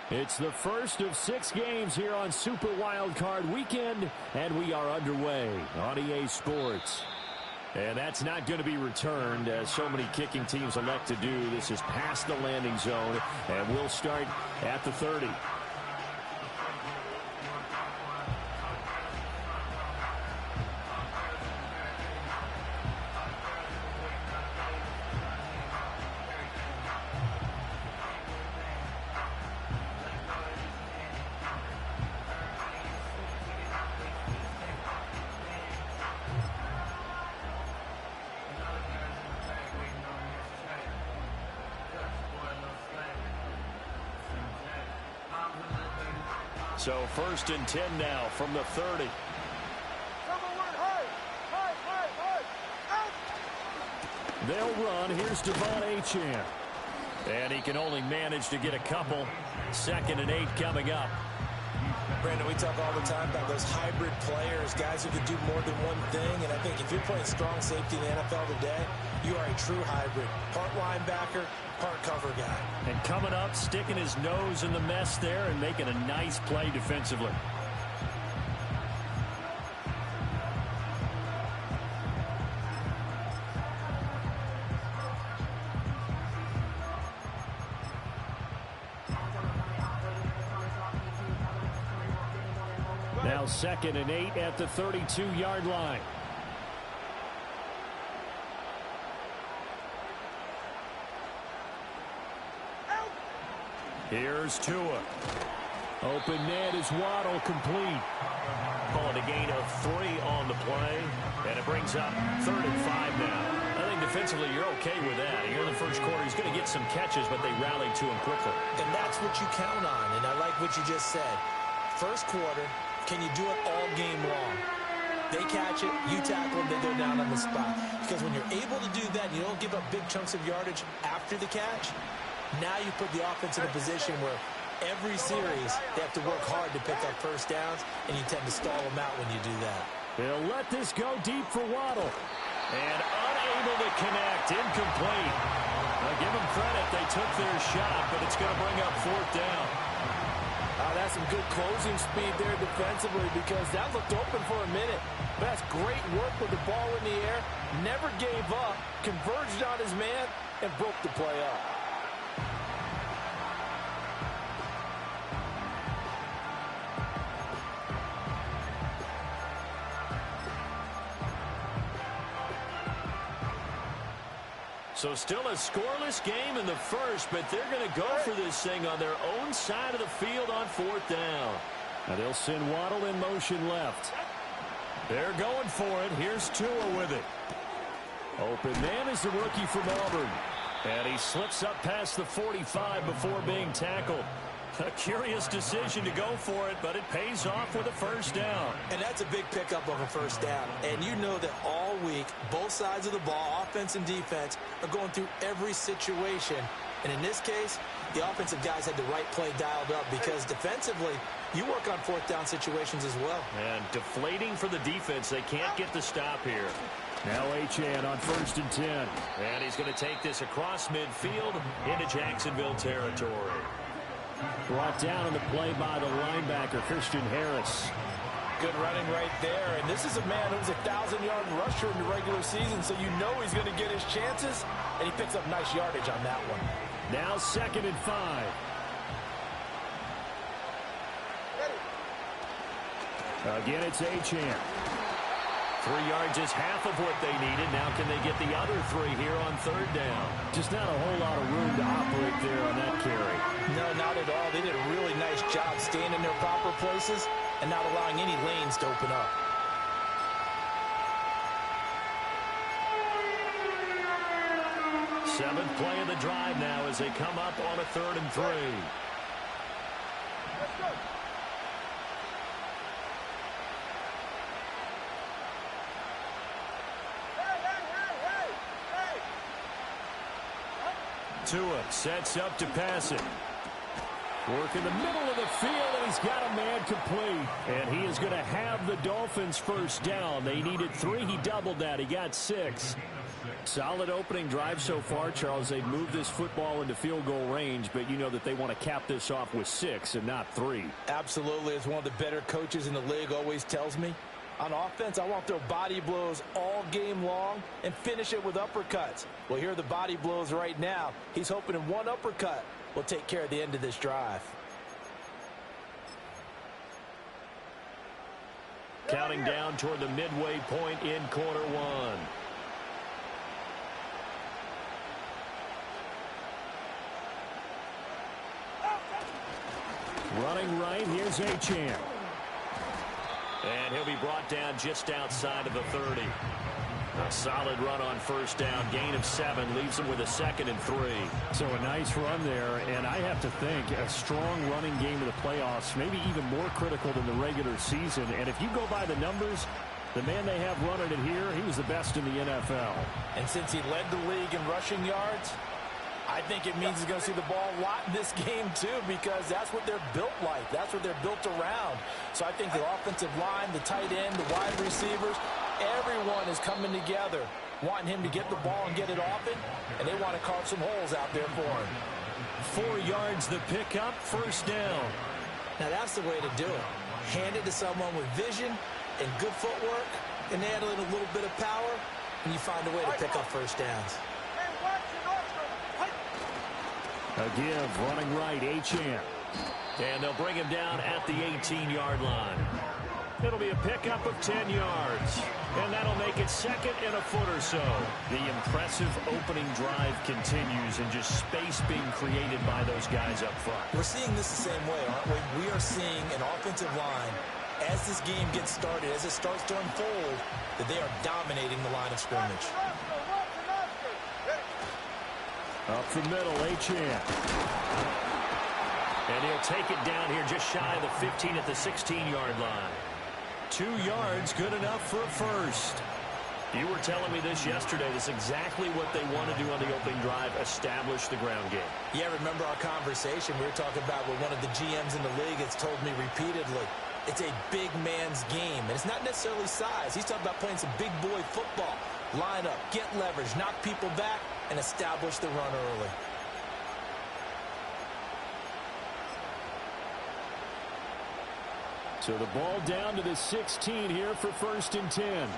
It's the first of 6 games here on Super Wildcard Weekend, and we are underway on EA Sports. And that's not going to be returned, as so many kicking teams elect to do. This is past the landing zone, and we'll start at the 30. So 1st and 10 now from the 30. They'll run. Here's Devon Achane. And he can only manage to get a couple. 2nd and 8 coming up. Brandon, we talk all the time about those hybrid players, guys who can do more than one thing. And I think if you're playing strong safety in the NFL today, you are a true hybrid. Part linebacker, part cover guy. And coming up, sticking his nose in the mess there and making a nice play defensively. Now 2nd and 8 at the 32-yard line. Here's Tua. Open net is Waddle, complete. Call it a gain of 3 on the play, and it brings up 3rd and 5 now. I think defensively you're okay with that. Here in the first quarter, he's going to get some catches, but they rallied to him quickly. And that's what you count on, and I like what you just said. First quarter, can you do it all game long? They catch it, you tackle them, they go down on the spot. Because when you're able to do that, you don't give up big chunks of yardage after the catch. Now you put the offense in a position where every series they have to work hard to pick up first downs, and you tend to stall them out when you do that. They'll let this go deep for Waddle. And unable to connect, incomplete. Now give them credit, they took their shot, but it's going to bring up 4th down. That's some good closing speed there defensively, because that looked open for a minute. But that's great work with the ball in the air. Never gave up, converged on his man, and broke the play up. So still a scoreless game in the first, but they're going to go for this thing on their own side of the field on 4th down. Now they'll send Waddle in motion left. They're going for it. Here's Tua with it. Open man is the rookie from Auburn. And he slips up past the 45 before being tackled. A curious decision to go for it, but it pays off with a 1st down. And that's a big pickup of a 1st down. And you know that all week, both sides of the ball, offense and defense, are going through every situation. And in this case, the offensive guys had the right play dialed up, because defensively, you work on 4th down situations as well. And deflating for the defense. They can't get the stop here. Now Achane on 1st and 10. And he's going to take this across midfield into Jacksonville territory. Brought down on the play by the linebacker, Christian Harris. Good running right there. And this is a man who's a 1,000-yard rusher in the regular season, so you know he's going to get his chances, and he picks up nice yardage on that one. Now 2nd and 5. Again, it's Achane. 3 yards is half of what they needed. Now can they get the other 3 here on 3rd down? Just not a whole lot of room to operate there on that carry. No, not at all. They did a really nice job staying in their proper places and not allowing any lanes to open up. Seventh play of the drive now as they come up on a 3rd and 3. Let's go. Tua sets up to pass it. Work in the middle of the field, and he's got a man complete. And he is going to have the Dolphins first down. They needed 3. He doubled that. He got 6. Solid opening drive so far, Charles. They've moved this football into field goal range, but you know that they want to cap this off with 6 and not 3. Absolutely. As one of the better coaches in the league always tells me, on offense, I want to throw body blows all game long and finish it with uppercuts. Well, here are the body blows right now. He's hoping in one uppercut will take care of the end of this drive. Counting down toward the midway point in quarter 1. Running right, here's Achane. And he'll be brought down just outside of the 30. A solid run on first down. Gain of 7 leaves him with a 2nd and 3. So a nice run there, and I have to think a strong running game of the playoffs, maybe even more critical than the regular season. And if you go by the numbers, the man they have running it here, he was the best in the NFL. And since he led the league in rushing yards, I think it means he's going to see the ball a lot in this game, too, because that's what they're built like. That's what they're built around. So I think the offensive line, the tight end, the wide receivers, everyone is coming together, wanting him to get the ball and get it often, and they want to carve some holes out there for him. 4 yards the pickup, first down. Now, that's the way to do it. Hand it to someone with vision and good footwork, and add in a little bit of power, and you find a way to pick up first downs. A give, running right, Achane. And they'll bring him down at the 18-yard line. It'll be a pickup of 10 yards. And that'll make it 2nd and a foot or so. The impressive opening drive continues, and just space being created by those guys up front. We're seeing this the same way, aren't we? We are seeing an offensive line, as this game gets started, as it starts to unfold, that they are dominating the line of scrimmage. Up the middle, Achane. And he'll take it down here just shy of the 15 at the 16-yard line. 2 yards, good enough for a first. You were telling me this yesterday. This is exactly what they want to do on the opening drive, establish the ground game. Yeah, remember our conversation we were talking about with one of the GMs in the league has told me repeatedly, it's a big man's game. And it's not necessarily size. He's talking about playing some big boy football. Line up, get leverage, knock people back, and establish the run early. So the ball down to the 16 here for 1st and 10.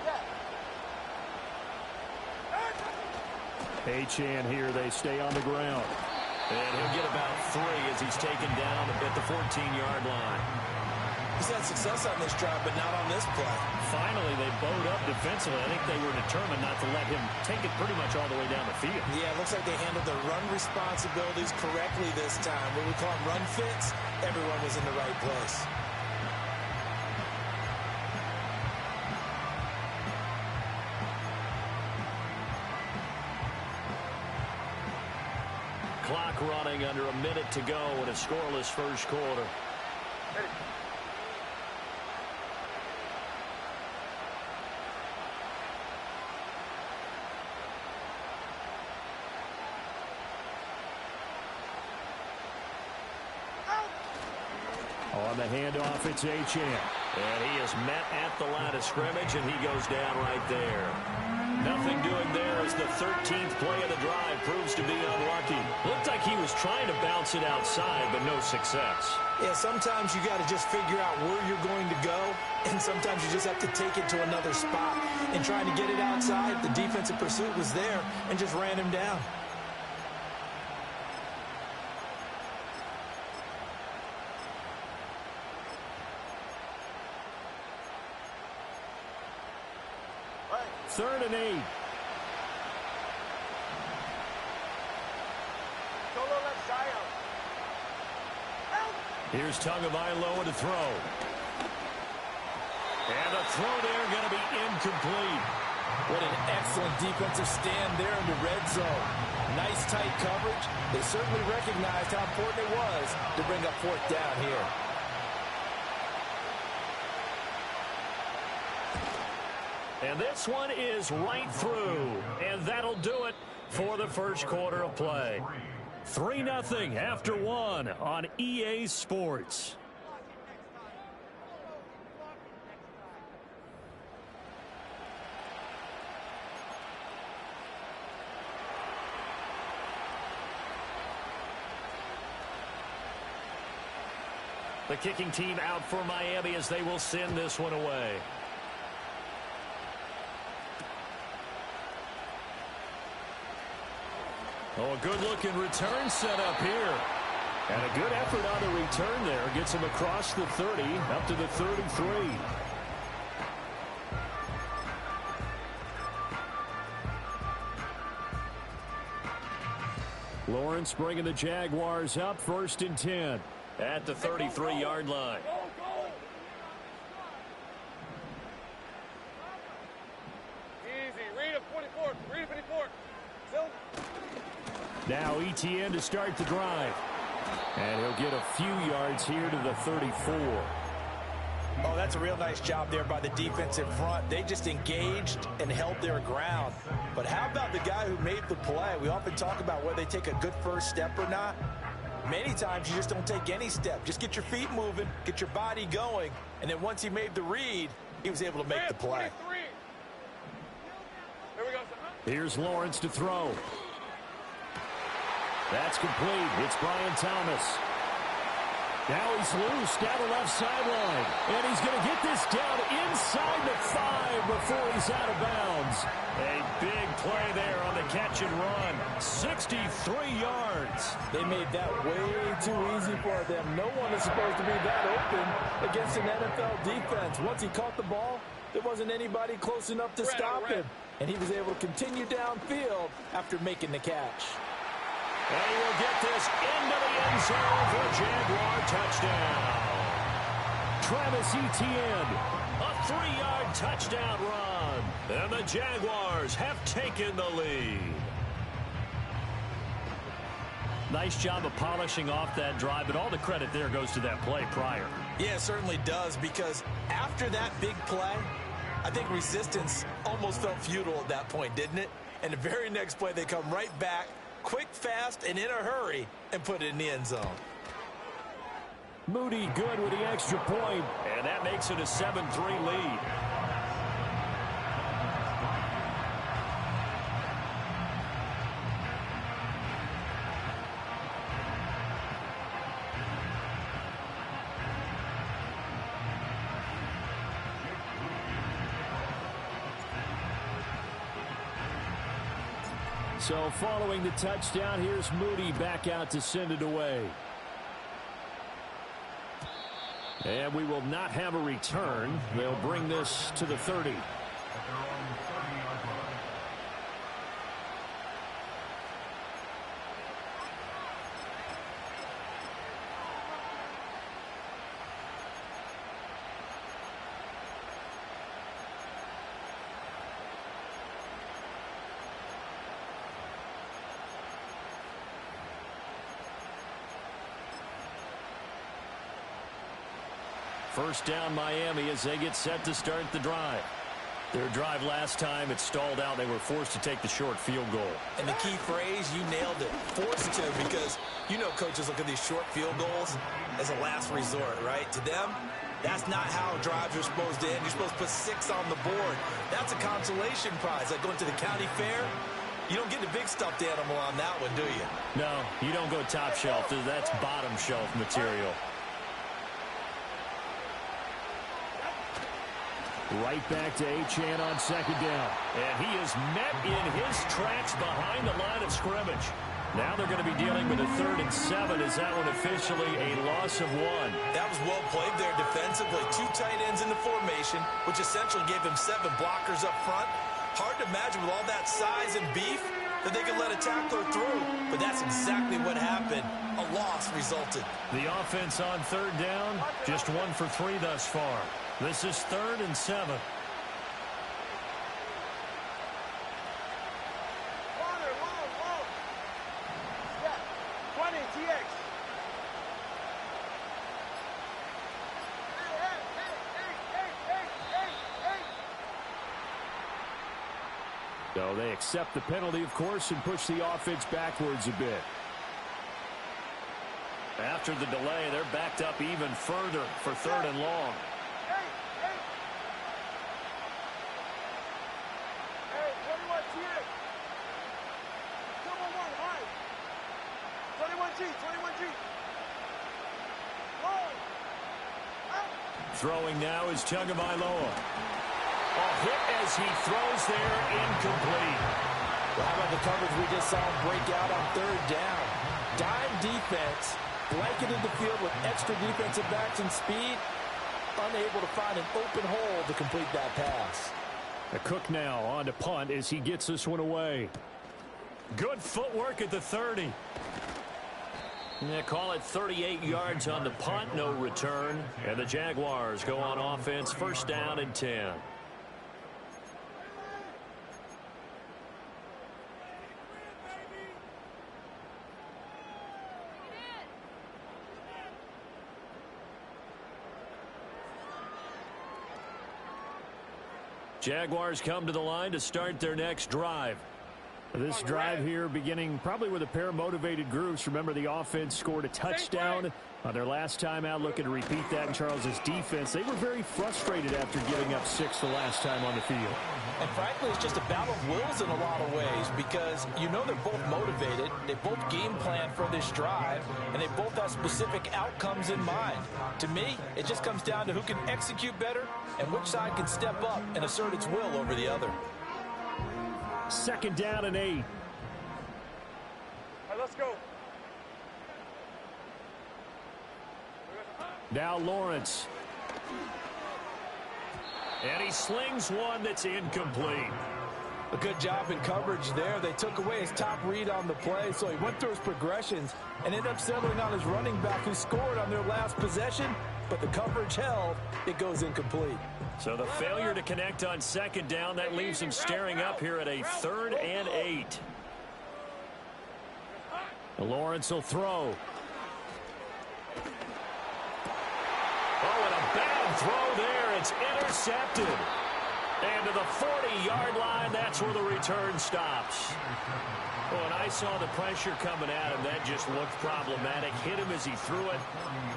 Achane here, they stay on the ground. And he'll get about 3 as he's taken down at the 14-yard line. He's had success on this drive, but not on this play. Finally, they bowed up defensively. I think they were determined not to let him take it pretty much all the way down the field. Yeah, it looks like they handled their run responsibilities correctly this time. What we call them run fits, everyone was in the right place. Clock running under a minute to go in a scoreless first quarter. On the handoff, it's Achane. And he is met at the line of scrimmage, and he goes down right there. Nothing doing there as the 13th play of the drive proves to be unlucky. Looked like he was trying to bounce it outside, but no success. Yeah, sometimes you got to just figure out where you're going to go, and sometimes you just have to take it to another spot. And trying to get it outside, the defensive pursuit was there and just ran him down. Third and 8. Here's Tagovailoa to throw. And the throw there going to be incomplete. What an excellent defensive stand there in the red zone. Nice tight coverage. They certainly recognized how important it was to bring up 4th down here. And this one is right through. And that'll do it for the first quarter of play. 3-0 after one on EA Sports. The kicking team out for Miami as they will send this one away. Oh, a good-looking return set up here. And a good effort on the return there. Gets him across the 30, up to the 33. Lawrence bringing the Jaguars up, 1st and 10. At the 33-yard line. Easy. Read him, 24. Read him, 54. Now Etienne to start the drive. And he'll get a few yards here to the 34. Oh, that's a real nice job there by the defensive front. They just engaged and held their ground. But how about the guy who made the play? We often talk about whether they take a good first step or not. Many times you just don't take any step. Just get your feet moving, get your body going, and then once he made the read, he was able to make the play. Here we go. Here's Lawrence to throw. That's complete. It's Brian Thomas. Now he's loose down the left sideline. And he's going to get this down inside the 5 before he's out of bounds. A big play there on the catch and run. 63 yards. They made that way too easy for them. No one is supposed to be that open against an NFL defense. Once he caught the ball, there wasn't anybody close enough to stop him. And he was able to continue downfield after making the catch. And he will get this into the end zone for a Jaguar touchdown. Travis Etienne. A 3-yard touchdown run. And the Jaguars have taken the lead. Nice job of polishing off that drive, but all the credit there goes to that play prior. Yeah, it certainly does, because after that big play, I think resistance almost felt futile at that point, didn't it? And the very next play, they come right back, quick, fast, and in a hurry, and put it in the end zone. Moody good with the extra point. And that makes it a 7-3 lead. So following the touchdown, here's Moody back out to send it away. And we will not have a return. They'll bring this to the 30. First down Miami as they get set to start the drive. Their drive last time, it stalled out. They were forced to take the short field goal. And the key phrase, you nailed it. Forced to, because you know coaches look at these short field goals as a last resort, right? To them, that's not how drives are supposed to end. You're supposed to put 6 on the board. That's a consolation prize. Like going to the county fair, you don't get the big stuffed animal on that one, do you? No, you don't go top shelf. That's bottom shelf material. Right back to Achane on second down. And he is met in his tracks behind the line of scrimmage. Now they're going to be dealing with a 3rd and 7. Is that one officially a loss of 1? That was well played there defensively. 2 tight ends in the formation, which essentially gave him 7 blockers up front. Hard to imagine with all that size and beef that they could let a tackler through. But that's exactly what happened. A loss resulted. The offense on 3rd down, just 1 for 3 thus far. This is 3rd and 7. Yeah, 20, TX. So they accept the penalty, of course, and push the offense backwards a bit. After the delay, they're backed up even further for 3rd and long. Hey, 21 G. 21G. Throwing now is Tagovailoa. A hit as he throws there, incomplete. Well, how about the coverage we just saw him break out on 3rd down? Dime defense, blanketed the field with extra defensive backs and speed, unable to find an open hole to complete that pass. The Cook now on to punt as he gets this one away. Good footwork at the 30. They call it 38 yards on the punt, no return. And the Jaguars go on offense, 1st down and 10. Jaguars come to the line to start their next drive. This drive here beginning probably with a pair of motivated groups. Remember, the offense scored a touchdown on their last time out. Looking to repeat that in Charles's defense. They were very frustrated after giving up 6 the last time on the field. And frankly, it's just a battle of wills in a lot of ways because you know they're both motivated. They both game plan for this drive, and they both have specific outcomes in mind. To me, it just comes down to who can execute better and which side can step up and assert its will over the other. 2nd down and 8. All right, let's go. Now Lawrence. And he slings one that's incomplete. A good job in coverage there. They took away his top read on the play, so he went through his progressions and ended up settling on his running back who scored on their last possession, but the coverage held. It goes incomplete. So the failure to connect on 2nd down, that leaves him staring up here at a 3rd and 8. Lawrence will throw. Oh, and a bad throw there. It's intercepted. And to the 40-yard line, that's where the return stops. Oh, and I saw the pressure coming at him. That just looked problematic. Hit him as he threw it,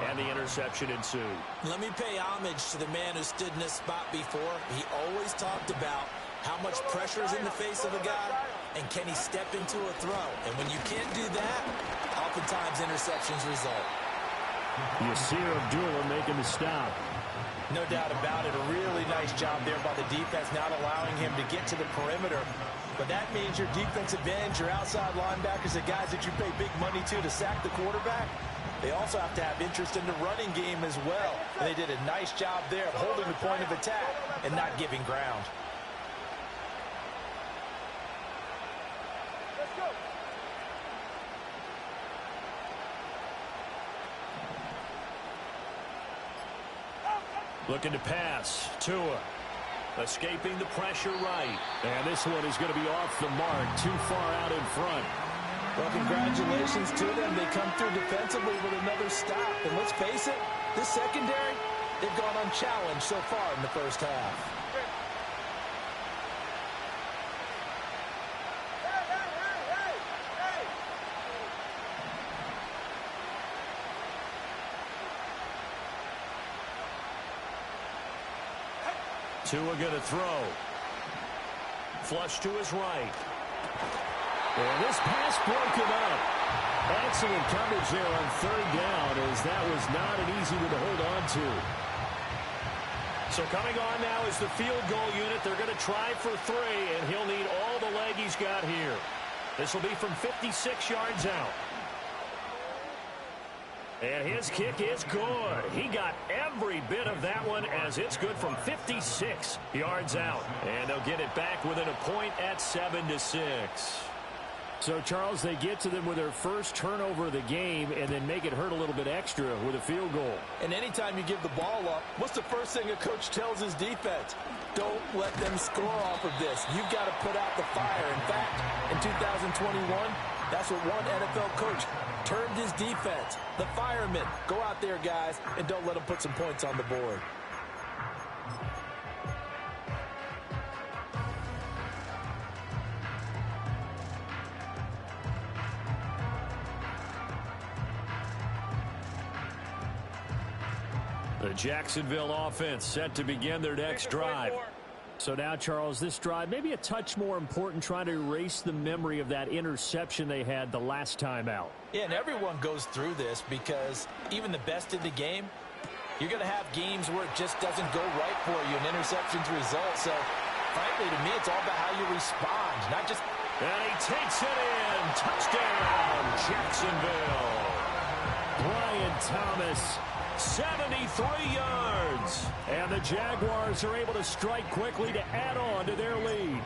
and the interception ensued. Let me pay homage to the man who stood in this spot before. He always talked about how much pressure is in the face of a guy, and can he step into a throw. And when you can't do that, oftentimes interceptions result. Yasir Abdullah making the stop. No doubt about it. A really nice job there by the defense, not allowing him to get to the perimeter. But that means your defensive ends, your outside linebackers, the guys that you pay big money to sack the quarterback, they also have to have interest in the running game as well. And they did a nice job there of holding the point of attack and not giving ground. Let's go. Looking to pass. Tua. Escaping the pressure right. And this one is going to be off the mark. Too far out in front. Well, congratulations to them. They come through defensively with another stop. And let's face it, this secondary, they've gone unchallenged so far in the first half. Tua going to throw. Flush to his right. And this pass broken up. Excellent coverage there on 3rd down, as that was not an easy one to hold on to. So coming on now is the field goal unit. They're going to try for 3, and he'll need all the leg he's got here. This will be from 56 yards out. And his kick is good. He got every bit of that one, as it's good from 56 yards out. And they'll get it back within a point at 7-6. So, Charles, they get to them with their first turnover of the game and then make it hurt a little bit extra with a field goal. And anytime you give the ball up, what's the first thing a coach tells his defense? Don't let them score off of this. You've got to put out the fire. In fact, in 2021, that's what one NFL coach termed his defense. The firemen. Go out there, guys, and don't let them put some points on the board. The Jacksonville offense set to begin their next drive. So now, Charles, this drive maybe a touch more important, trying to erase the memory of that interception they had the last time out. Yeah, and everyone goes through this because even the best in the game, you're going to have games where it just doesn't go right for you, and interceptions result. So, frankly, to me, it's all about how you respond, not just... And he takes it in. Touchdown, Jacksonville. Brian Thomas, 73 yards. And the Jaguars are able to strike quickly to add on to their lead.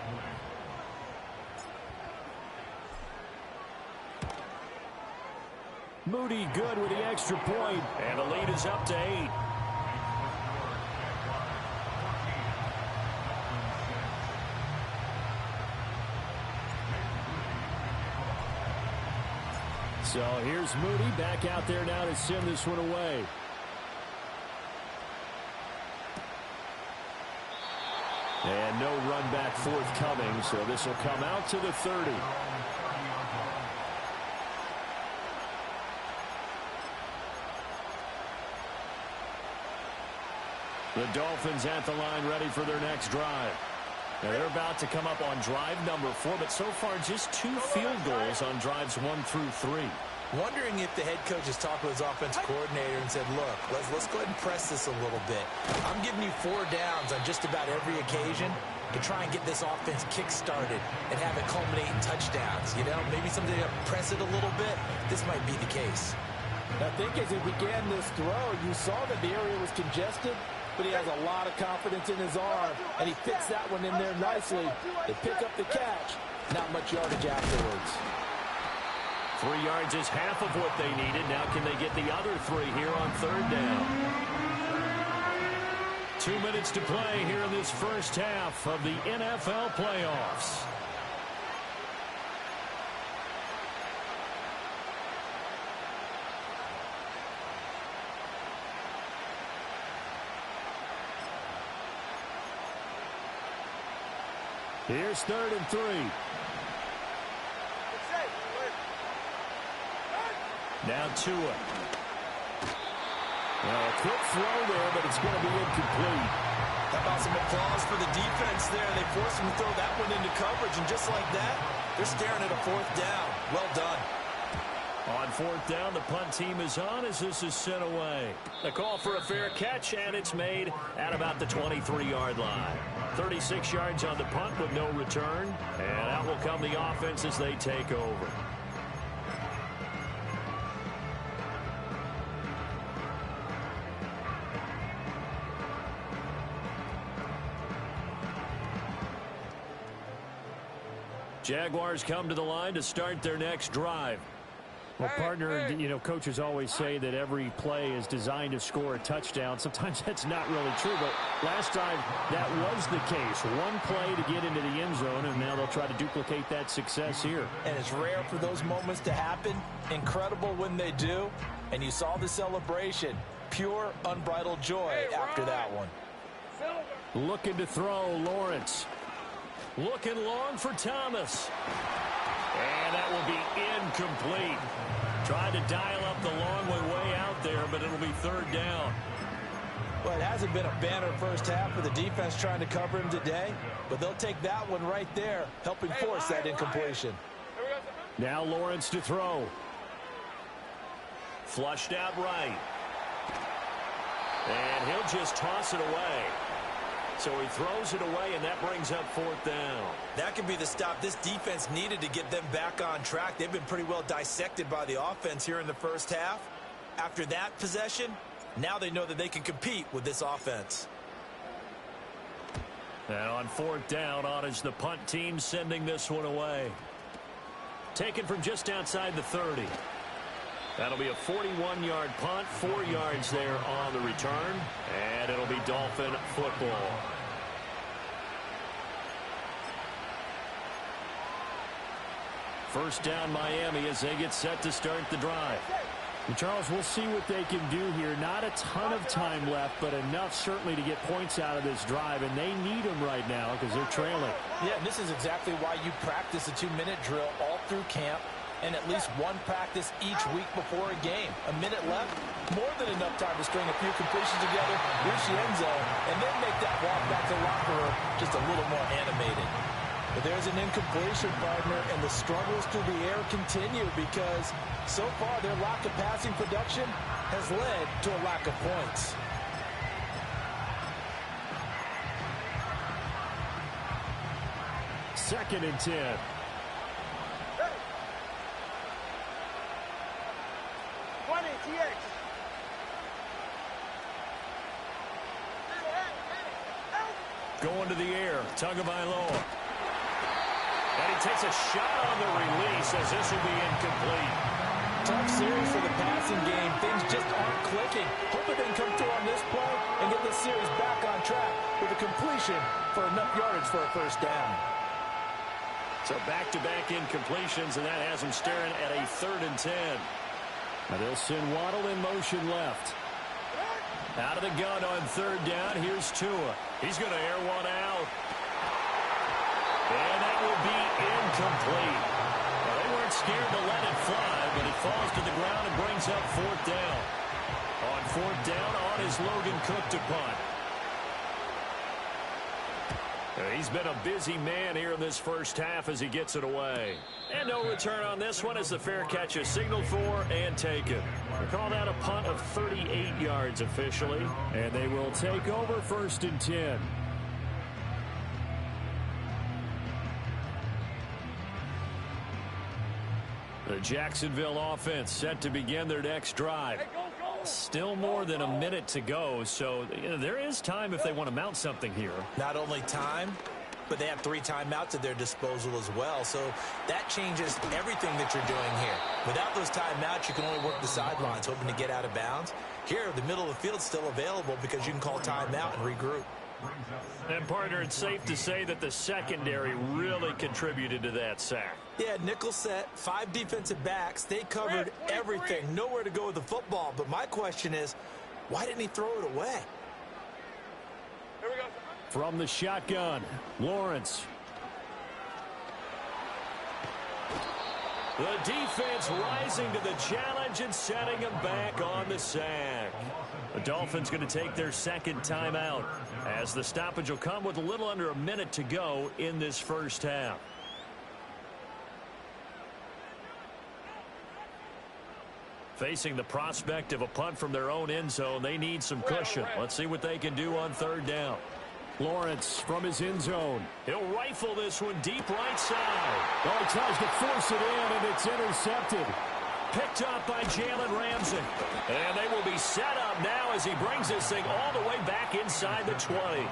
Moody good with the extra point. And the lead is up to 8. So here's Moody back out there now to send this one away. And no run back forthcoming, so this will come out to the 30. The Dolphins at the line ready for their next drive. Now they're about to come up on drive number 4, but so far just 2 field goals on drives 1 through 3. Wondering if the head coach has talked with his offensive coordinator and said, look, let's go ahead and press this a little bit. I'm giving you 4 downs on just about every occasion to try and get this offense kick-started and have it culminate in touchdowns. You know, maybe something to press it a little bit. This might be the case. I think as he began this throw, you saw that the area was congested, but he has a lot of confidence in his arm, and he fits that one in there nicely. They pick up the catch. Not much yardage afterwards. 3 yards is half of what they needed. Now can they get the other 3 here on 3rd down? 2 minutes to play here in this first half of the NFL playoffs. Here's 3rd and 3. Now Tua. Well, a quick throw there, but it's going to be incomplete. How about some applause for the defense there? They forced him to throw that one into coverage, and just like that, they're staring at a 4th down. Well done. On 4th down, the punt team is on as this is sent away. The call for a fair catch, and it's made at about the 23-yard line. 36 yards on the punt with no return, and out will come the offense as they take over. Jaguars come to the line to start their next drive. Well, partner, you know, coaches always say that every play is designed to score a touchdown. Sometimes that's not really true, but last drive that was the case. 1 play to get into the end zone, and now they'll try to duplicate that success here. And it's rare for those moments to happen. Incredible when they do. And you saw the celebration. Pure, unbridled joy after that one. Looking to throw, Lawrence. Looking long for Thomas. And that will be incomplete. Tried to dial up the long way out there, but it'll be 3rd down. Well, it hasn't been a banner first half for the defense trying to cover him today, but they'll take that one right there, helping force that incompletion. Now Lawrence to throw. Flushed out right. And he'll just toss it away. So he throws it away, and that brings up 4th down. That could be the stop this defense needed to get them back on track. They've been pretty well dissected by the offense here in the first half. After that possession, now they know that they can compete with this offense. And on 4th down, on is the punt team sending this one away. Taken from just outside the 30. That'll be a 41-yard punt, 4 yards there on the return, and it'll be Dolphin football. First down Miami as they get set to start the drive. And Charles, we'll see what they can do here. Not a ton of time left, but enough certainly to get points out of this drive, and they need them right now because they're trailing. Yeah, and this is exactly why you practice a 2-minute drill all through camp. and at least one practice each week before a game. A minute left, more than enough time to string a few completions together, reach the end zone, and then make that walk back to the locker room just a little more animated. But there's an incompletion, partner, and the struggles through the air continue because so far their lack of passing production has led to a lack of points. Second and 10. Going to the air, Tagovailoa. And he takes a shot on the release as this will be incomplete. Tough series for the passing game. Things just aren't clicking. Hoping they can come through on this play and get this series back on track with a completion for enough yardage for a first down. So back-to-back incompletions, and that has them staring at a 3rd and 10. Now they'll send Waddle in motion left. Out of the gun on 3rd down. Here's Tua. He's going to air one out. And that will be incomplete. Well, they weren't scared to let it fly, but it falls to the ground and brings up 4th down. On 4th down, on is Logan Cook to punt. He's been a busy man here in this first half as he gets it away. And no return on this one as the fair catch is signaled for and taken. We call that a punt of 38 yards officially. And they will take over 1st and 10. The Jacksonville offense set to begin their next drive. Still more than a minute to go, so there is time if they want to mount something here. Not only time, but they have 3 timeouts at their disposal as well, so that changes everything that you're doing here. Without those timeouts, you can only work the sidelines, hoping to get out of bounds. Here, the middle of the field is still available because you can call timeout and regroup. And, partner, it's safe to say that the secondary really contributed to that sack. Yeah, nickel set, 5 defensive backs. They covered everything, nowhere to go with the football. But my question is, why didn't he throw it away? Here we go. From the shotgun, Lawrence. The defense rising to the challenge and setting him back on the sack. The Dolphins going to take their 2nd timeout as the stoppage will come with a little under a minute to go in this first half. Facing the prospect of a punt from their own end zone, they need some cushion. Let's see what they can do on 3rd down. Lawrence from his end zone. He'll rifle this one deep right side. Oh, he tries to force it in, and it's intercepted. Picked up by Jalen Ramsey. And they will be set up now as he brings this thing all the way back inside the 20.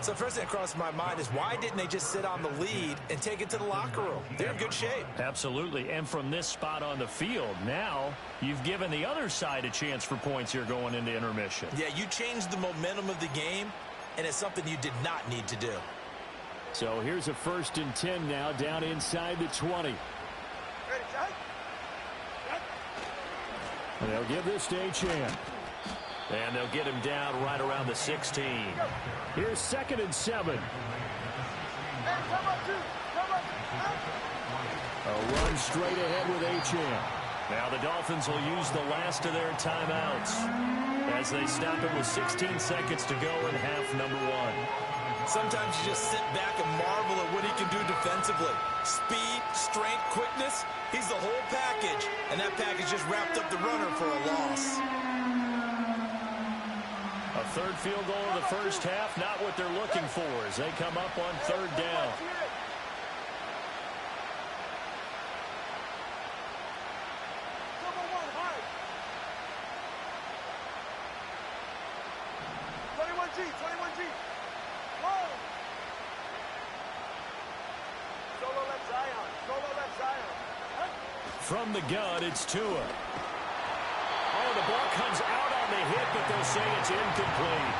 So first thing that crossed my mind is why didn't they just sit on the lead and take it to the locker room? They're in good shape. Absolutely. And from this spot on the field, now you've given the other side a chance for points here going into intermission. Yeah, you changed the momentum of the game, and it's something you did not need to do. So here's a 1st and 10 now down inside the 20. Ready, Jack? And they'll give this to Achane. And they'll get him down right around the 16. Here's 2nd and 7. Hey, come up, 2. Come up. A run straight ahead with Achane. Now the Dolphins will use the last of their timeouts as they stop it with 16 seconds to go in half number 1. Sometimes you just sit back and marvel at what he can do defensively. Speed, strength, quickness, he's the whole package. And that package just wrapped up the runner for a loss. A 3rd field goal in the first half, not what they're looking for as they come up on 3rd down. From the gun, it's Tua. Oh, the ball comes out on the hit, but they'll say it's incomplete.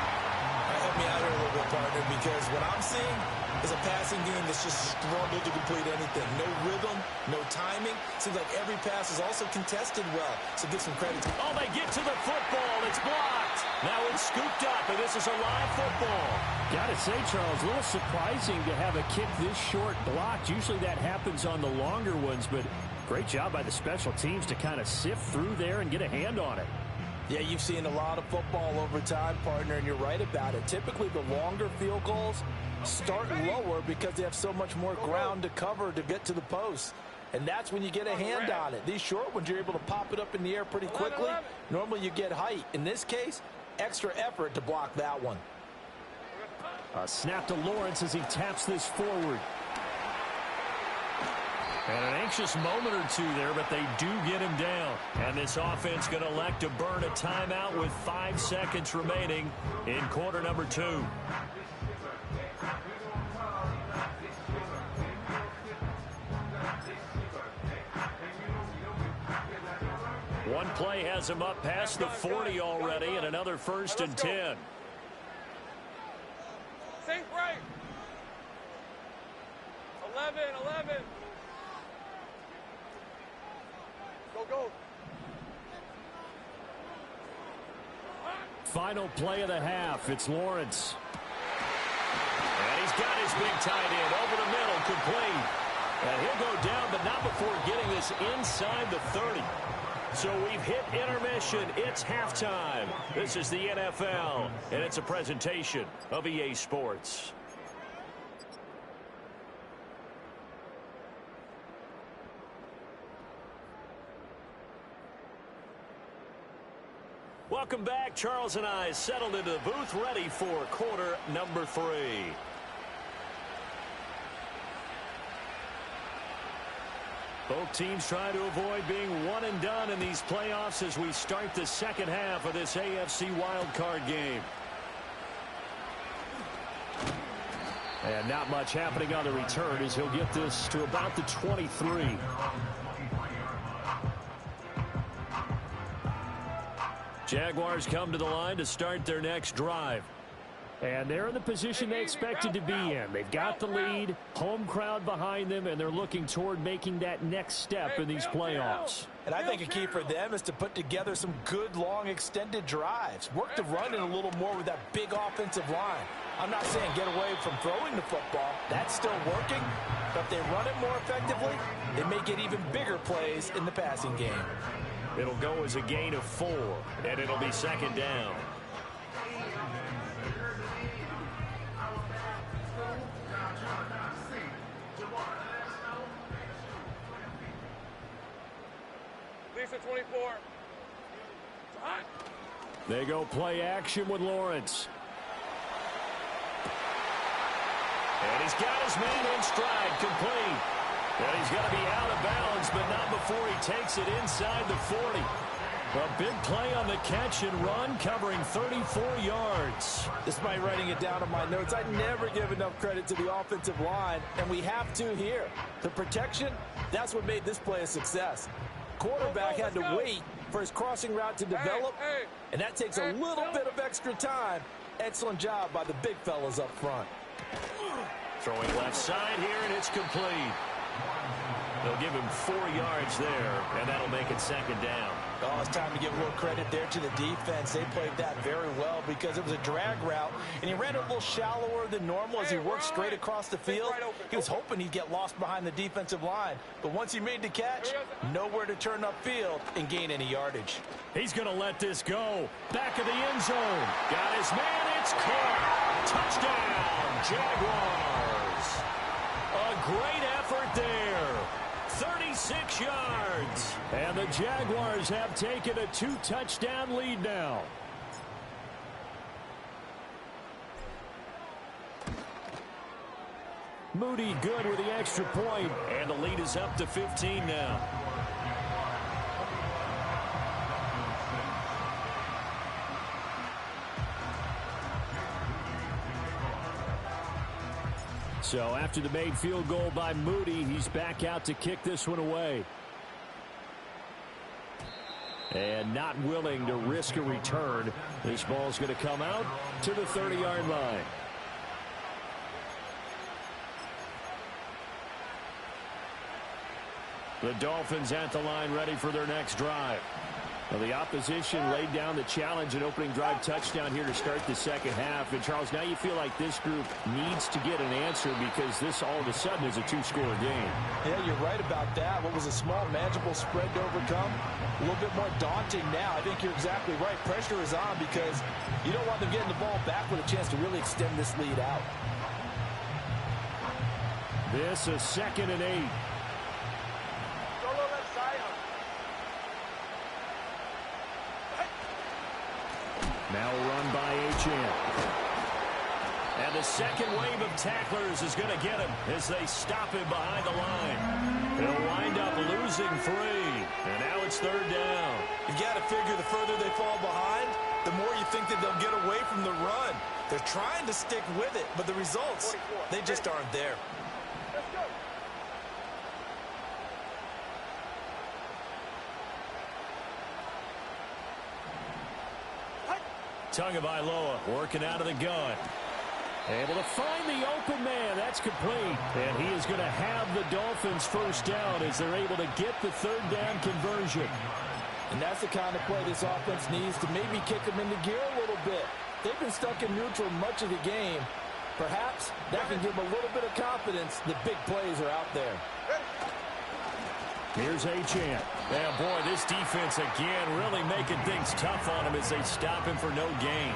Help me out here a little bit, partner, because what I'm seeing is a passing game that's just struggled to complete anything. No rhythm, no timing. Seems like every pass is also contested well, so give some credit. Oh, they get to the football. It's blocked. Now it's scooped up, and this is a live football. Got to say, Charles, a little surprising to have a kick this short blocked. Usually that happens on the longer ones, but Great job by the special teams to kind of sift through there and get a hand on it. Yeah, you've seen a lot of football over time, partner, and you're right about it. Typically, the longer field goals start lower because they have so much more ground to cover to get to the post. And that's when you get a hand on it. These short ones, you're able to pop it up in the air pretty quickly. Normally, you get height. In this case, extra effort to block that one. A snap to Lawrence as he taps this forward. And an anxious moment or two there, but they do get him down. And this offense going to elect to burn a timeout with 5 seconds remaining in quarter number 2. One play has him up past the 40 already, and another 1st and 10. Safe right. 11. Go. Final play of the half. It's Lawrence. And he's got his big tight end over the middle, complete. And he'll go down, but not before getting this inside the 30. So we've hit intermission. It's halftime. This is the NFL, and it's a presentation of EA Sports. Welcome back. Charles and I settled into the booth, ready for quarter number 3. Both teams try to avoid being one and done in these playoffs as we start the second half of this AFC wildcard game. And not much happening on the return as he'll get this to about the 23. Jaguars come to the line to start their next drive. And they're in the position they expected to be in. They've got the lead, home crowd behind them, and they're looking toward making that next step in these playoffs. And I think a key for them is to put together some good, long, extended drives. Work the run in a little more with that big offensive line. I'm not saying get away from throwing the football. That's still working. But if they run it more effectively, they may get even bigger plays in the passing game. It'll go as a gain of 4, and it'll be second down. Lisa 24. They go play action with Lawrence. And he's got his man in stride, complete. And he's going to be out of bounds, but not before he takes it inside the 40. A big play on the catch and run, covering 34 yards. Despite writing it down in my notes, I never give enough credit to the offensive line, and we have to here. The protection, that's what made this play a success. Quarterback had to wait for his crossing route to develop, and that takes a little bit of extra time. Excellent job by the big fellas up front. Throwing left side here, and it's complete. They'll give him 4 yards there, and that'll make it second down. Oh, it's time to give a little credit there to the defense. They played that very well because it was a drag route, and he ran it a little shallower than normal as he worked straight across the field. He was hoping he'd get lost behind the defensive line, but once he made the catch, nowhere to turn upfield and gain any yardage. He's going to let this go. Back of the end zone. Got his man. It's caught. Touchdown, Jaguars. A great effort there. 36 yards. And the Jaguars have taken a 2-touchdown lead now. Moody good with the extra point. And the lead is up to 15 now. So after the made field goal by Moody, he's back out to kick this one away. And not willing to risk a return. This ball's going to come out to the 30-yard line. The Dolphins at the line ready for their next drive. Well, the opposition laid down the challenge and opening drive touchdown here to start the second half. And, Charles, now you feel like this group needs to get an answer because this all of a sudden is a two-score game. Yeah, you're right about that. What was a small, manageable spread to overcome, a little bit more daunting now. I think you're exactly right. Pressure is on because you don't want them getting the ball back with a chance to really extend this lead out. This is 2nd and 8. Now run by Achane. And the second wave of tacklers is going to get him as they stop him behind the line. He'll wind up losing 3. And now it's 3rd down. You've got to figure the further they fall behind, the more you think that they'll get away from the run. They're trying to stick with it, but the results, they just aren't there. Tagovailoa working out of the gun. Able to find the open man. That's complete. And he is going to have the Dolphins first down as they're able to get the 3rd down conversion. And that's the kind of play this offense needs to maybe kick them into gear a little bit. They've been stuck in neutral much of the game. Perhaps that can give them a little bit of confidence. The big plays are out there. Here's Achane. Yeah, boy, this defense again really making things tough on him as they stop him for no gain.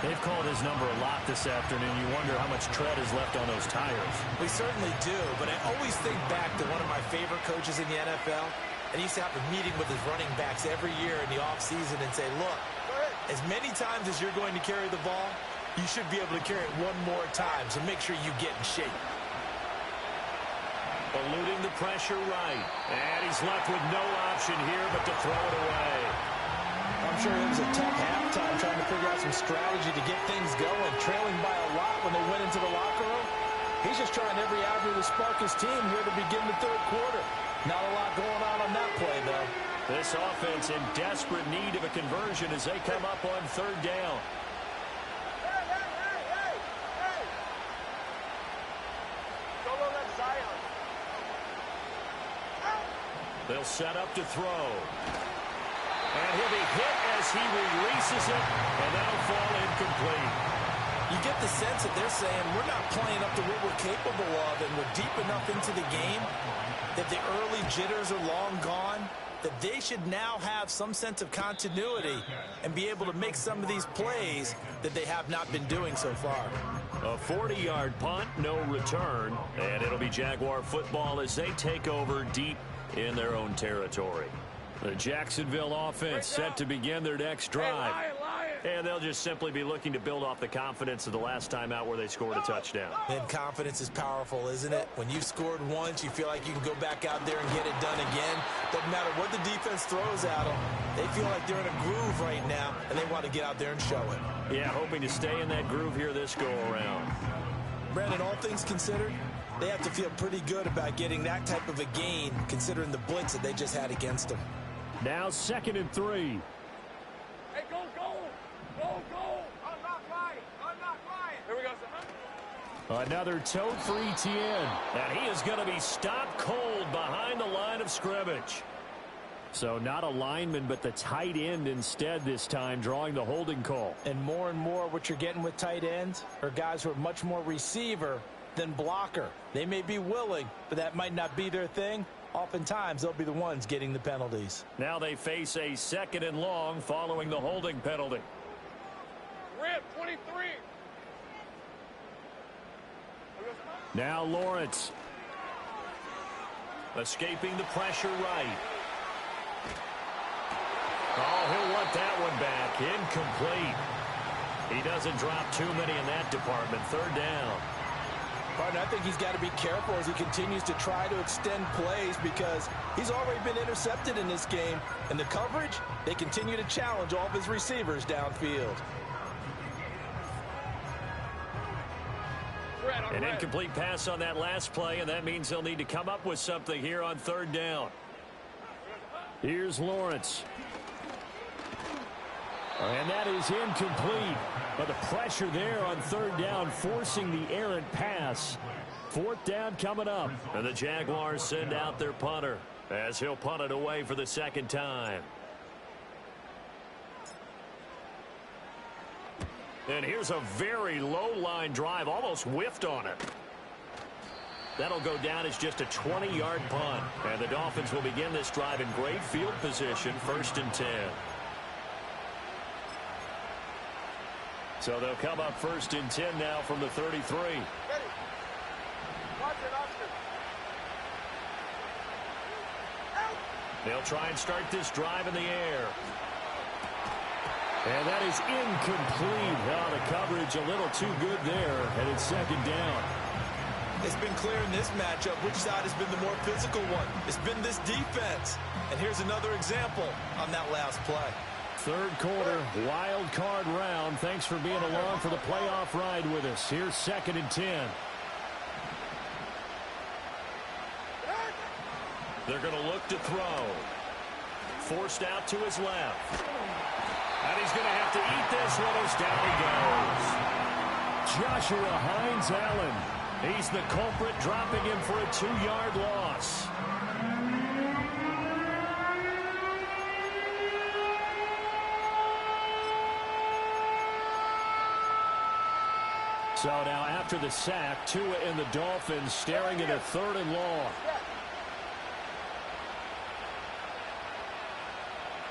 They've called his number a lot this afternoon. You wonder how much tread is left on those tires. We certainly do, but I always think back to one of my favorite coaches in the NFL. And he used to have a meeting with his running backs every year in the offseason and say, look, as many times as you're going to carry the ball, you should be able to carry it one more time, so make sure you get in shape. Eluding the pressure right. And he's left with no option here but to throw it away. I'm sure it was a tough halftime trying to figure out some strategy to get things going, trailing by a lot when they went into the locker room. He's just trying every avenue to spark his team here to begin the 3rd quarter. Not a lot going on that play, though. This offense in desperate need of a conversion as they come up on 3rd down. They'll set up to throw. And he'll be hit as he releases it, and that'll fall incomplete. You get the sense that they're saying we're not playing up to what we're capable of, and we're deep enough into the game that the early jitters are long gone, that they should now have some sense of continuity and be able to make some of these plays that they have not been doing so far. A 40-yard punt, no return, and it'll be Jaguar football as they take over deep in their own territory. The Jacksonville offense set to begin their next drive. And they'll just simply be looking to build off the confidence of the last time out where they scored a touchdown. And confidence is powerful, isn't it? When you've scored once, you feel like you can go back out there and get it done again. Doesn't matter what the defense throws at them. They feel like they're in a groove right now, and they want to get out there and show it. Yeah, hoping to stay in that groove here this go-around. Brandon, all things considered, they have to feel pretty good about getting that type of a gain, considering the blitz that they just had against them. Now 2nd and 3. Hey, go, go! Go, go! I'm not flying! I'm not flying! Here we go, son. Another tote for Etienne. And he is going to be stopped cold behind the line of scrimmage. So not a lineman, but the tight end instead this time, drawing the holding call. And more what you're getting with tight ends are guys who are much more receiver than blocker. They may be willing, but that might not be their thing. Oftentimes, they'll be the ones getting the penalties. Now they face a 2nd and long following the holding penalty. Rip, 23. Now Lawrence. Escaping the pressure right. Oh, he'll want that one back. Incomplete. He doesn't drop too many in that department. 3rd down. Partner, I think he's got to be careful as he continues to try to extend plays because he's already been intercepted in this game. And the coverage, they continue to challenge all of his receivers downfield. An incomplete pass on that last play, and that means they'll need to come up with something here on 3rd down. Here's Lawrence. And that is incomplete. But the pressure there on 3rd down, forcing the errant pass. 4th down coming up. And the Jaguars send out their punter as he'll punt it away for the 2nd time. And here's a very low-line drive, almost whiffed on it. That'll go down as just a 20-yard punt. And the Dolphins will begin this drive in great field position, 1st and 10. So they'll come up 1st and 10 now from the 33. Ready. Watch it, Oscar. They'll try and start this drive in the air. And that is incomplete. Oh, the coverage a little too good there, and it's 2nd down. It's been clear in this matchup which side has been the more physical one. It's been this defense. And here's another example on that last play. 3rd quarter, wild card round. Thanks for being along for the playoff ride with us. Here's 2nd and 10. They're going to look to throw. Forced out to his left. And he's going to have to eat this one as down he goes. Joshua Hines-Allen. He's the culprit, dropping him for a 2-yard loss. So now after the sack, Tua and the Dolphins staring at a 3rd and long.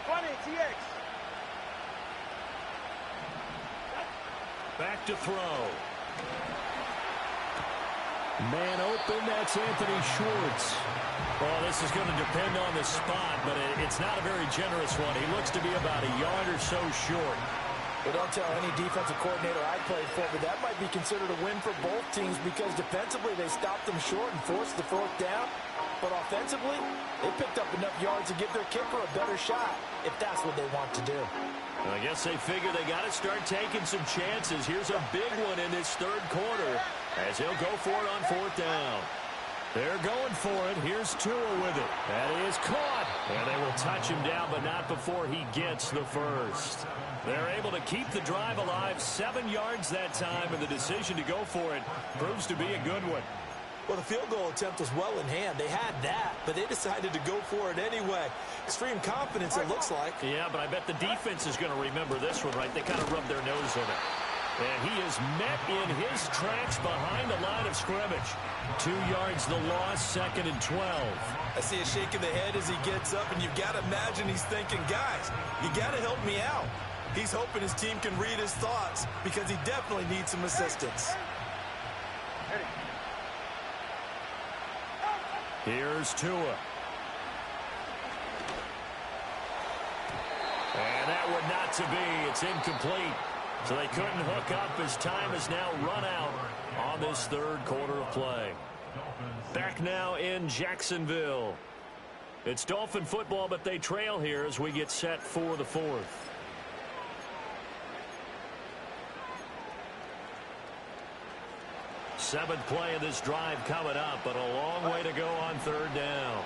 20, TX. Back to throw. Man open, that's Anthony Schwartz. Well, this is going to depend on the spot, but it's not a very generous one. He looks to be about a yard or so short. Well, don't tell any defensive coordinator I played for, but that might be considered a win for both teams because defensively they stopped them short and forced the 4th down. But offensively, they picked up enough yards to give their kicker a better shot, if that's what they want to do. I guess they figure they got to start taking some chances. Here's a big one in this 3rd quarter as he'll go for it on 4th down. They're going for it. Here's Tua with it. That is caught. And they will touch him down, but not before he gets the first. They're able to keep the drive alive, 7 yards that time, and the decision to go for it proves to be a good one. Well, the field goal attempt was well in hand. They had that, but they decided to go for it anyway. Extreme confidence, it looks like. Yeah, but I bet the defense is going to remember this one, right? They kind of rubbed their nose in it. And he is met in his tracks behind the line of scrimmage. 2 yards the loss, 2nd and 12. I see a shake of the head as he gets up, and you've got to imagine he's thinking, guys, you got to help me out. He's hoping his team can read his thoughts because he definitely needs some assistance. Here's Tua. And that would not to be. It's incomplete. So they couldn't hook up as time has now run out on this 3rd quarter of play. Back now in Jacksonville. It's Dolphin football, but they trail here as we get set for the 4th. Seventh play of this drive coming up, but a long way to go on 3rd down.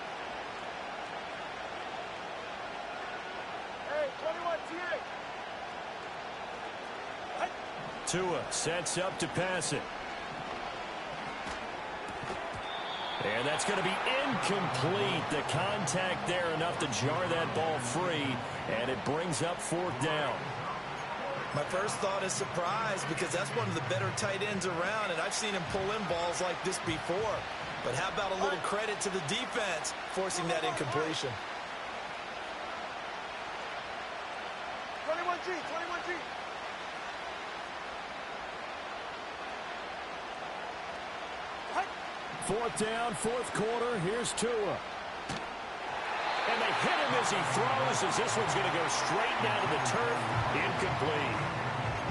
Hey, 21, TA. Tua sets up to pass it. And that's going to be incomplete. The contact there enough to jar that ball free, and it brings up 4th down. My first thought is surprise because that's one of the better tight ends around, and I've seen him pull in balls like this before. But how about a little credit to the defense forcing that incompletion? 21G, 21G. Fourth down, 4th quarter. Here's Tua. And they hit him as he throws, as this one's going to go straight down to the turf. Incomplete.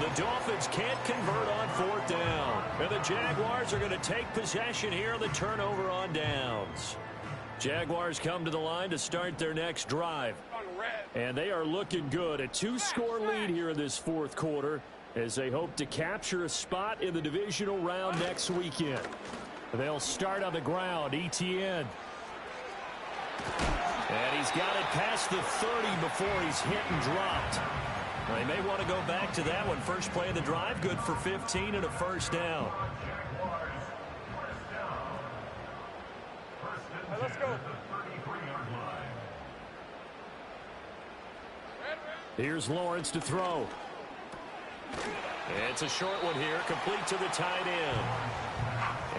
The Dolphins can't convert on 4th down. And the Jaguars are going to take possession here on the turnover on downs. Jaguars come to the line to start their next drive. And they are looking good. A 2-score lead here in this 4th quarter as they hope to capture a spot in the divisional round next weekend. They'll start on the ground. Etienne. And he's got it past the 30 before he's hit and dropped. They may want to go back to that one. First play of the drive, good for 15 and a 1st down. Right, let's go. Here's Lawrence to throw. It's a short one here, complete to the tight end.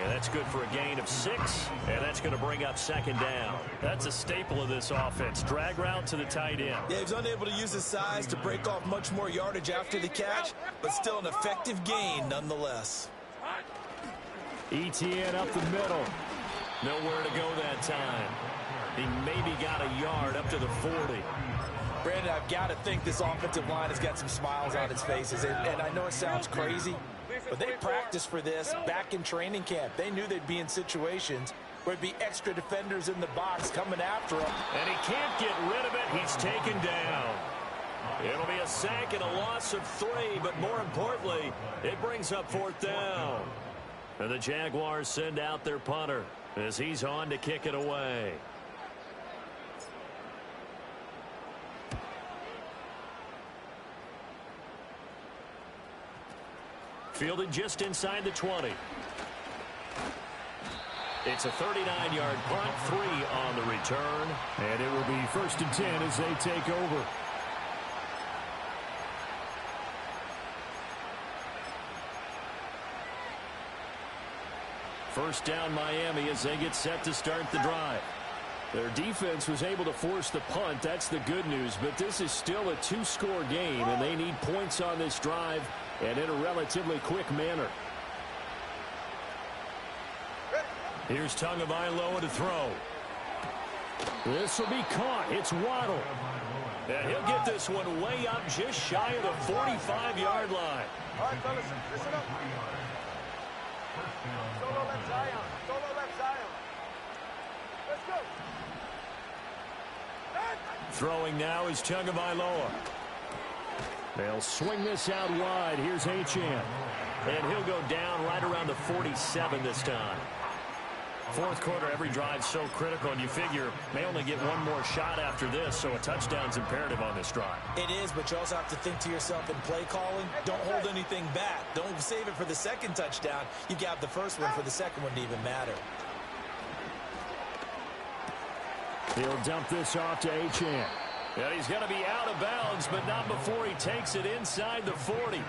And that's good for a gain of 6, and that's going to bring up second down. That's a staple of this offense. Drag route to the tight end. Yeah, he was unable to use his size to break off much more yardage after the catch, but still an effective gain nonetheless. ETN up the middle. Nowhere to go that time. He maybe got a yard up to the 40. Brandon, I've got to think this offensive line has got some smiles on its faces. And I know it sounds crazy, but they practiced for this back in training camp. They knew they'd be in situations where there'd be extra defenders in the box coming after him. And he can't get rid of it. He's taken down. It'll be a sack and a loss of 3, but more importantly, it brings up 4th down. And the Jaguars send out their punter as he's on to kick it away. Fielded just inside the 20. It's a 39-yard punt, 3 on the return. And it will be 1st and 10 as they take over. First down Miami as they get set to start the drive. Their defense was able to force the punt. That's the good news. But this is still a 2-score game, and they need points on this drive and in a relatively quick manner. Here's Tagovailoa to throw. This will be caught. It's Waddle. And he'll get this one way up just shy of the 45-yard line. All right, fellas, listen up. Solo left Zion. Solo left Zion. Let's go. Throwing now is Tagovailoa. They'll swing this out wide. Here's Achane. And he'll go down right around the 47 this time. Fourth quarter, every drive's so critical, and you figure may only get one more shot after this, so a touchdown's imperative on this drive. It is, but you also have to think to yourself in play calling, don't hold anything back. Don't save it for the second touchdown. You got the first one for the second one to even matter. He'll dump this off to Achane. And he's going to be out of bounds, but not before he takes it inside the 40.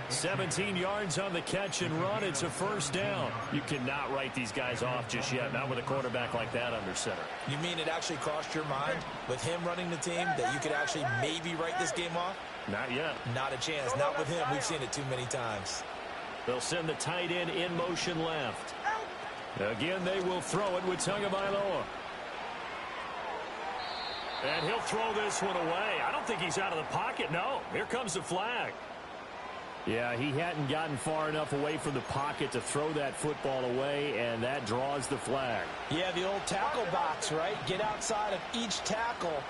17 yards on the catch and run. It's a first down. You cannot write these guys off just yet, not with a quarterback like that under center. You mean it actually crossed your mind with him running the team that you could actually maybe write this game off? Not yet. Not a chance. Not with him. We've seen it too many times. They'll send the tight end in motion left. Again, they will throw it with Tagovailoa. And he'll throw this one away. I don't think he's out of the pocket. No, here comes the flag. Yeah, he hadn't gotten far enough away from the pocket to throw that football away, and that draws the flag. Yeah, the old tackle box, right? Get outside of each tackle,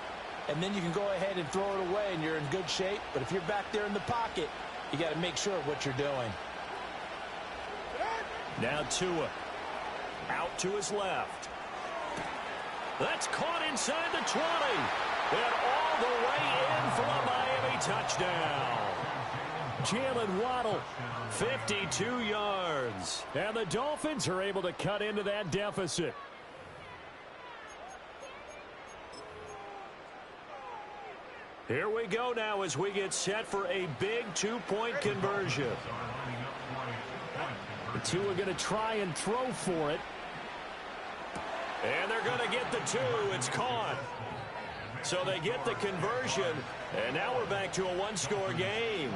and then you can go ahead and throw it away, and you're in good shape. But if you're back there in the pocket, you got to make sure of what you're doing. Now Tua out to his left. That's caught inside the 20. And all the way in for a Miami touchdown. Jalen Waddle, 52 yards. and the Dolphins are able to cut into that deficit. Here we go now as we get set for a big two-point conversion. The two are going to try and throw for it. And they're going to get the 2. It's caught. So they get the conversion, and now we're back to a one-score game.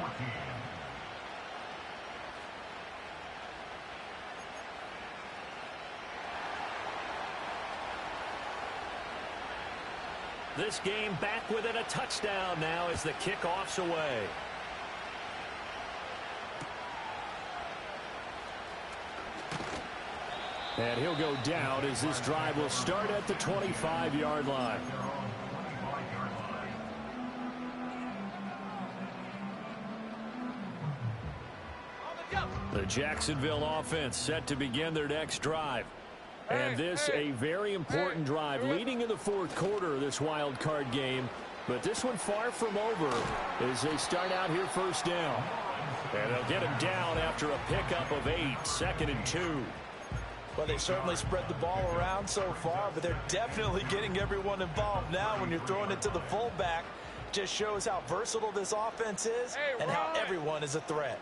This game back within a touchdown now as the kickoff's away. And he'll go down as this drive will start at the 25-yard line. The Jacksonville offense set to begin their next drive. And this a very important drive leading in the fourth quarter of this wild card game. But this one far from over as they start out here first down. And they'll get him down after a pickup of 8, 2nd and 2. Well, they certainly spread the ball around so far, but they're definitely getting everyone involved now when you're throwing it to the fullback. Just shows how versatile this offense is and how everyone is a threat.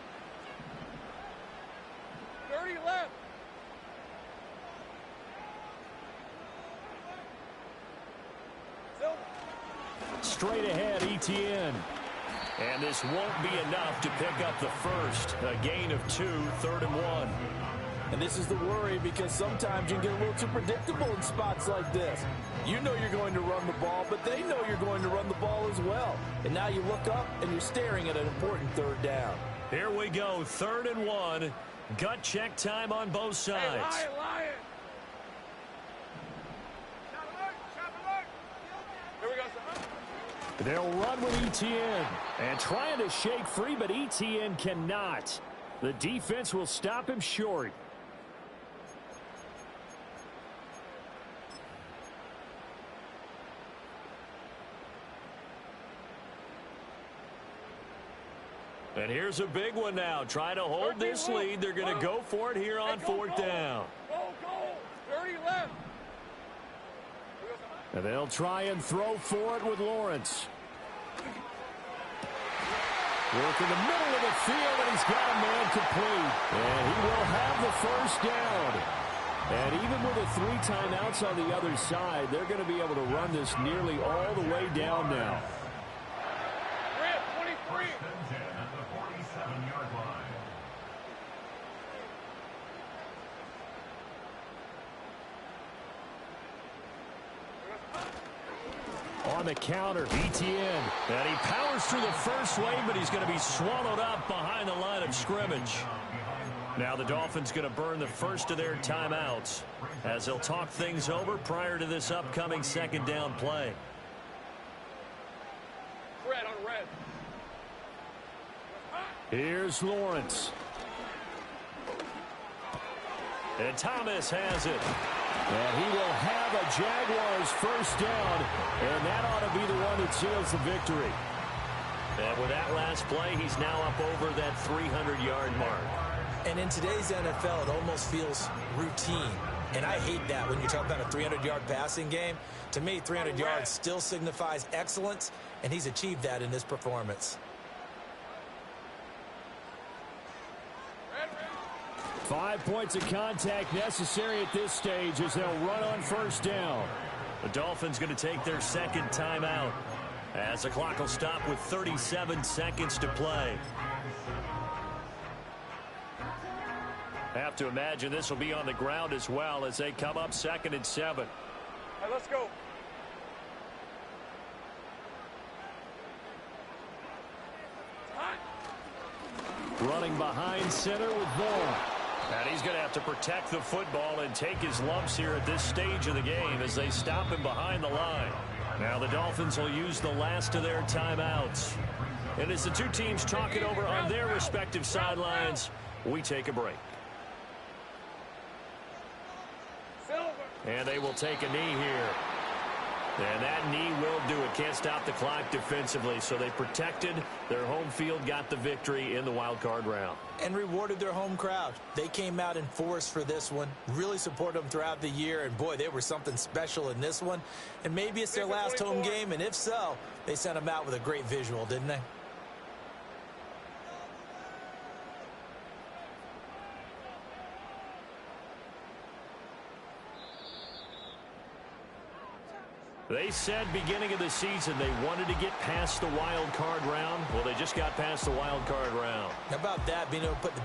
straight ahead, ETN. And this won't be enough to pick up the first. A gain of 2, 3rd and 1. And this is the worry because sometimes you can get a little too predictable in spots like this. You know you're going to run the ball, but they know you're going to run the ball as well. And now you look up and you're staring at an important 3rd down. Here we go, 3rd and 1. Gut check time on both sides. Hey, Lion. Here we go, son. They'll run with ETN. And trying to shake free, but ETN cannot. The defense will stop him short. And here's a big one now. Trying to hold this lead. They're going to go for it here on 4th down. Go. 30 left. And they'll try and throw for it with Lawrence. Work in the middle of the field, and he's got a man complete. And he will have the 1st down. And even with the 3 timeouts on the other side, they're going to be able to run this nearly all the way down now. Red, 23. On the counter, ETN. And he powers through the first wave, but he's going to be swallowed up behind the line of scrimmage. Now the Dolphins going to burn the first of their timeouts as they'll talk things over prior to this upcoming 2nd down play. Red on red. Here's Lawrence. And Thomas has it. And he will have a Jaguars 1st down, and that ought to be the one that seals the victory. And with that last play, he's now up over that 300-yard mark. And in today's NFL, it almost feels routine. And I hate that when you talk about a 300-yard passing game. To me, 300 yards still signifies excellence, and he's achieved that in this performance. 5 points of contact necessary at this stage as they'll run on 1st down. The Dolphins going to take their 2nd timeout as the clock will stop with 37 seconds to play. Have to imagine this will be on the ground as well as they come up 2nd and 7. Hey, let's go. Running behind center with Vaughn. And he's going to have to protect the football and take his lumps here at this stage of the game as they stop him behind the line. Now the Dolphins will use the last of their timeouts. And as the two teams talk it over on their respective sidelines, we take a break. And they will take a knee here. And that knee will do it. Can't stop the clock defensively. So they protected their home field, got the victory in the wild card round. And rewarded their home crowd. They came out in force for this one. Really supported them throughout the year. And, boy, they were something special in this one. And maybe it's their last home game. And if so, they sent them out with a great visual, didn't they? They said beginning of the season they wanted to get past the wild card round. Well, they just got past the wild card round. How about that, being able to put the